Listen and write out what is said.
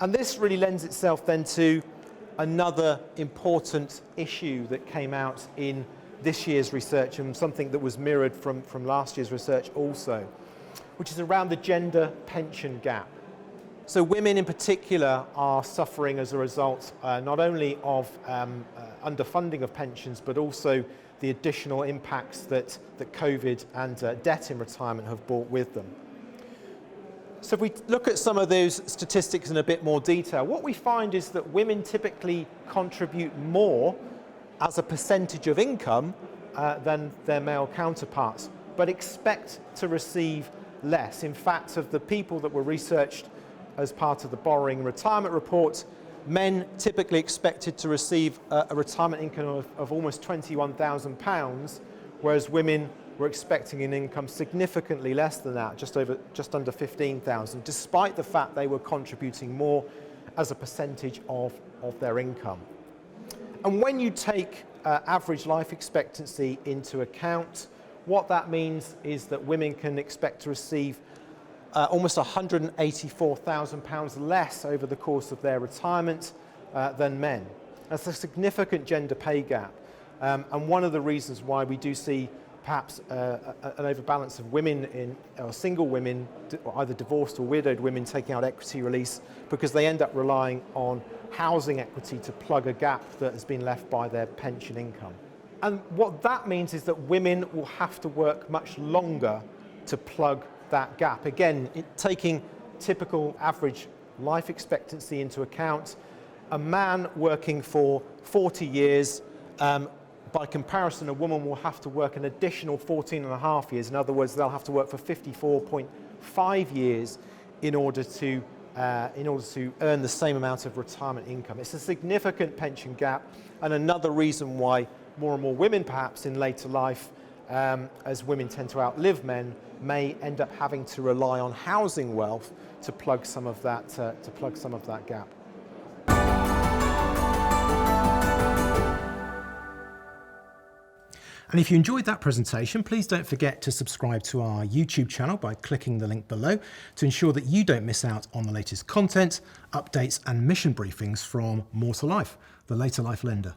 And this really lends itself then to another important issue that came out in this year's research, and something that was mirrored from last year's research also, which is around the gender pension gap. So women in particular are suffering as a result not only of underfunding of pensions, but also the additional impacts that COVID and debt in retirement have brought with them. So if we look at some of those statistics in a bit more detail, what we find is that women typically contribute more as a percentage of income than their male counterparts, but expect to receive less. In fact, of the people that were researched as part of the Borrowing and Retirement Report, men typically expected to receive a retirement income of almost £21,000, whereas women were expecting an income significantly less than that, just under £15,000, despite the fact they were contributing more as a percentage of their income. And when you take average life expectancy into account, what that means is that women can expect to receive almost £184,000 less over the course of their retirement than men. That's a significant gender pay gap, and one of the reasons why we do see perhaps an overbalance of women or single women, or either divorced or widowed women, taking out equity release, because they end up relying on housing equity to plug a gap that has been left by their pension income. And what that means is that women will have to work much longer to plug that gap. Again, taking typical average life expectancy into account, a man working for 40 years, by comparison, a woman will have to work an additional 14 and a half years. In other words, they'll have to work for 54.5 years in order to earn the same amount of retirement income. It's a significant pension gap, and another reason why more and more women, perhaps in later life, as women tend to outlive men, may end up having to rely on housing wealth to plug some of that gap. And if you enjoyed that presentation, please don't forget to subscribe to our YouTube channel by clicking the link below to ensure that you don't miss out on the latest content, updates and mission briefings from More to Life, the Later Life lender.